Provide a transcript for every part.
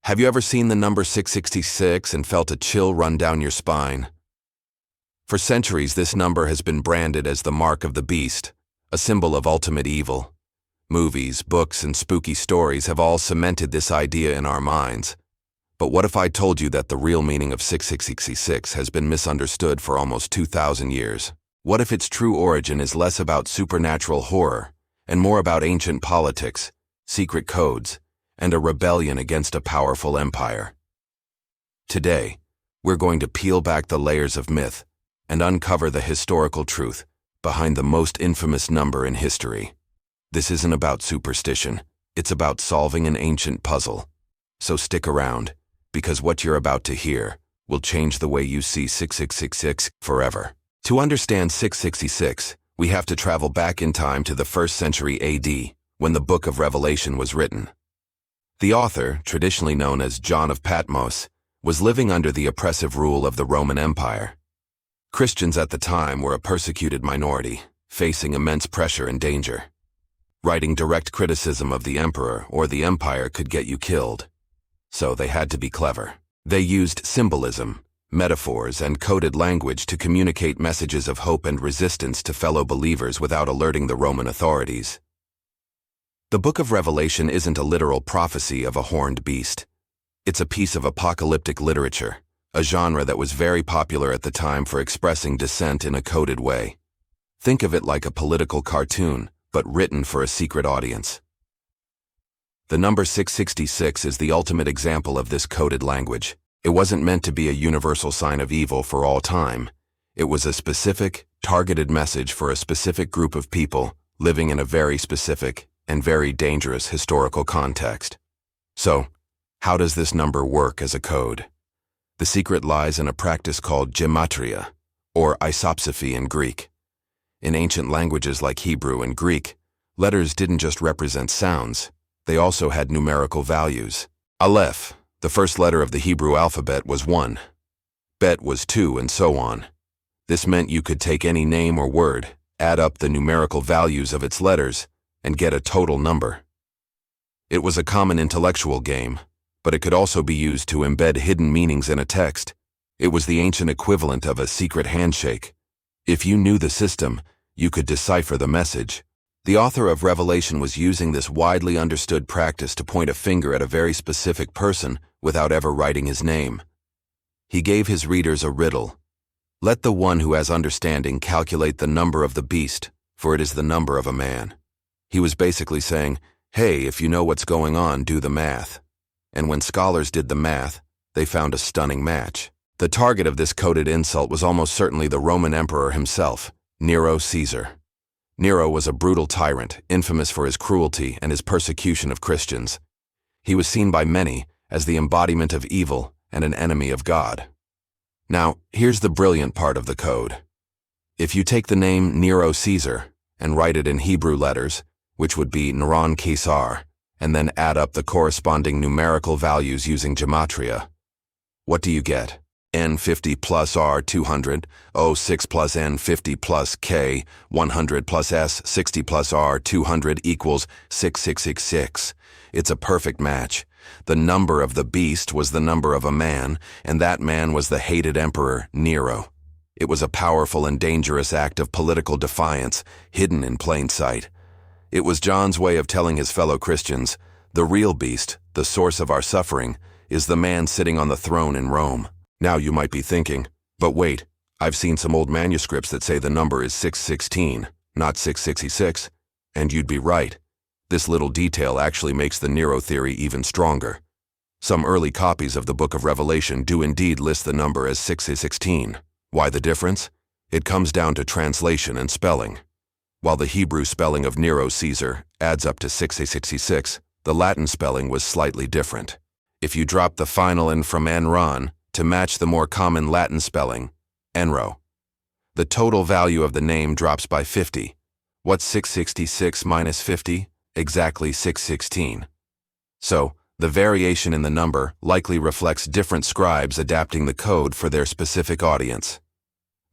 Have you ever seen the number 666 and felt a chill run down your spine? For centuries, this number has been branded as the mark of the beast, a symbol of ultimate evil. Movies, books, and spooky stories have all cemented this idea in our minds. But what if I told you that the real meaning of 666 has been misunderstood for almost 2,000 years? What if its true origin is less about supernatural horror and more about ancient politics, secret codes, and a rebellion against a powerful empire? Today, we're going to peel back the layers of myth and uncover the historical truth behind the most infamous number in history. This isn't about superstition, it's about solving an ancient puzzle. So stick around, because what you're about to hear will change the way you see 6666 forever. To understand 666, we have to travel back in time to the 1st century AD, when the Book of Revelation was written. The author, traditionally known as John of Patmos, was living under the oppressive rule of the Roman Empire. Christians at the time were a persecuted minority, facing immense pressure and danger. Writing direct criticism of the emperor or the empire could get you killed. So they had to be clever. They used symbolism, metaphors, and coded language to communicate messages of hope and resistance to fellow believers without alerting the Roman authorities. The Book of Revelation isn't a literal prophecy of a horned beast. It's a piece of apocalyptic literature, a genre that was very popular at the time for expressing dissent in a coded way. Think of it like a political cartoon, but written for a secret audience. The number 666 is the ultimate example of this coded language. It wasn't meant to be a universal sign of evil for all time. It was a specific, targeted message for a specific group of people living in a very specific and very dangerous historical context. So, how does this number work as a code? The secret lies in a practice called gematria, or isopsephy in Greek. In ancient languages like Hebrew and Greek, letters didn't just represent sounds, they also had numerical values. Aleph, the first letter of the Hebrew alphabet, was 1. Bet was 2, and so on. This meant you could take any name or word, add up the numerical values of its letters, and get a total number. It was a common intellectual game, but it could also be used to embed hidden meanings in a text. It was the ancient equivalent of a secret handshake. If you knew the system, you could decipher the message. The author of Revelation was using this widely understood practice to point a finger at a very specific person without ever writing his name. He gave his readers a riddle. Let the one who has understanding calculate the number of the beast, for it is the number of a man. He was basically saying, hey, if you know what's going on, do the math. And when scholars did the math, they found a stunning match. The target of this coded insult was almost certainly the Roman emperor himself, Nero Caesar. Nero was a brutal tyrant, infamous for his cruelty and his persecution of Christians. He was seen by many as the embodiment of evil and an enemy of God. Now, here's the brilliant part of the code. If you take the name Nero Caesar and write it in Hebrew letters, which would be Neron Caesar, and then add up the corresponding numerical values using gematria, what do you get? N50 plus R200, O6 plus N50 plus K, 100 plus S60 plus R200 equals 6666. It's a perfect match. The number of the beast was the number of a man, and that man was the hated emperor, Nero. It was a powerful and dangerous act of political defiance, hidden in plain sight. It was John's way of telling his fellow Christians, the real beast, the source of our suffering, is the man sitting on the throne in Rome. Now you might be thinking, but wait, I've seen some old manuscripts that say the number is 616, not 666, and you'd be right. This little detail actually makes the Nero theory even stronger. Some early copies of the Book of Revelation do indeed list the number as 616. Why the difference? It comes down to translation and spelling. While the Hebrew spelling of Nero Caesar adds up to 666, the Latin spelling was slightly different. If you drop the final N from Enron to match the more common Latin spelling, Enro, the total value of the name drops by 50. What's 666 minus 50? Exactly 616. So, the variation in the number likely reflects different scribes adapting the code for their specific audience.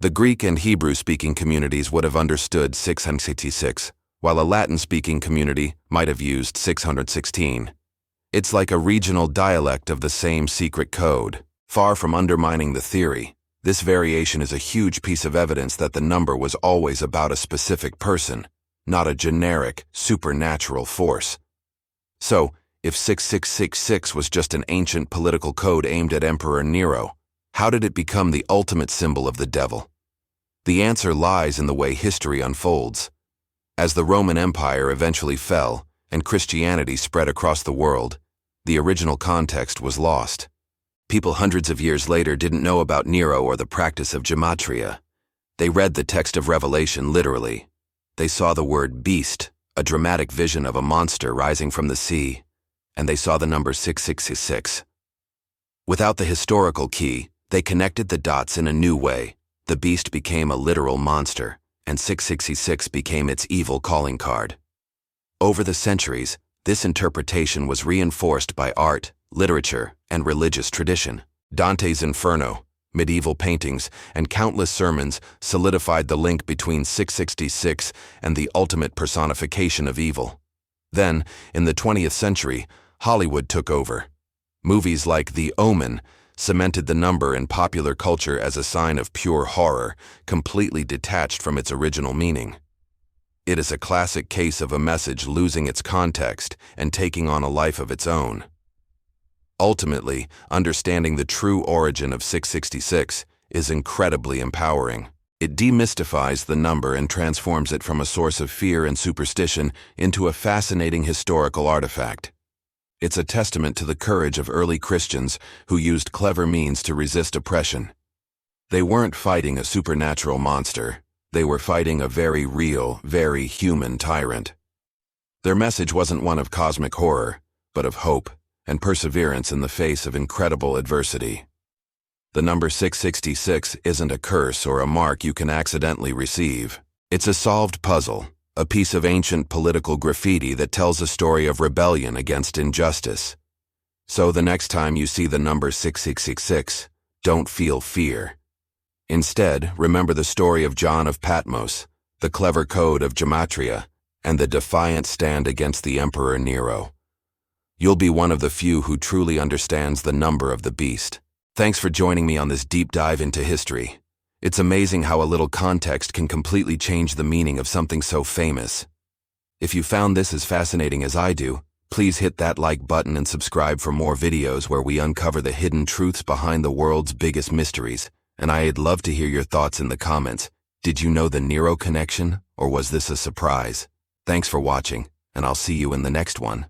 The Greek and Hebrew-speaking communities would have understood 666, while a Latin-speaking community might have used 616. It's like a regional dialect of the same secret code. Far from undermining the theory, this variation is a huge piece of evidence that the number was always about a specific person, not a generic, supernatural force. So, if 6666 was just an ancient political code aimed at Emperor Nero, how did it become the ultimate symbol of the devil? The answer lies in the way history unfolds. As the Roman Empire eventually fell and Christianity spread across the world, the original context was lost. People hundreds of years later didn't know about Nero or the practice of gematria. They read the text of Revelation literally. They saw the word beast, a dramatic vision of a monster rising from the sea, and they saw the number 6666. Without the historical key, they connected the dots in a new way. The beast became a literal monster, and 666 became its evil calling card. Over the centuries, this interpretation was reinforced by art, literature, and religious tradition. Dante's Inferno, medieval paintings, and countless sermons solidified the link between 666 and the ultimate personification of evil. Then, in the 20th century, Hollywood took over. Movies like The Omen cemented the number in popular culture as a sign of pure horror, completely detached from its original meaning. It is a classic case of a message losing its context and taking on a life of its own. Ultimately, understanding the true origin of 666 is incredibly empowering. It demystifies the number and transforms it from a source of fear and superstition into a fascinating historical artifact. It's a testament to the courage of early Christians who used clever means to resist oppression. They weren't fighting a supernatural monster. They were fighting a very real, very human tyrant. Their message wasn't one of cosmic horror, but of hope and perseverance in the face of incredible adversity. The number 666 isn't a curse or a mark you can accidentally receive. It's a solved puzzle, a piece of ancient political graffiti that tells a story of rebellion against injustice. So the next time you see the number 6666, don't feel fear. Instead, remember the story of John of Patmos, the clever code of gematria, and the defiant stand against the Emperor Nero. You'll be one of the few who truly understands the number of the beast. Thanks for joining me on this deep dive into history. It's amazing how a little context can completely change the meaning of something so famous. If you found this as fascinating as I do, please hit that like button and subscribe for more videos where we uncover the hidden truths behind the world's biggest mysteries. And I'd love to hear your thoughts in the comments. Did you know the Nero connection, or was this a surprise? Thanks for watching, and I'll see you in the next one.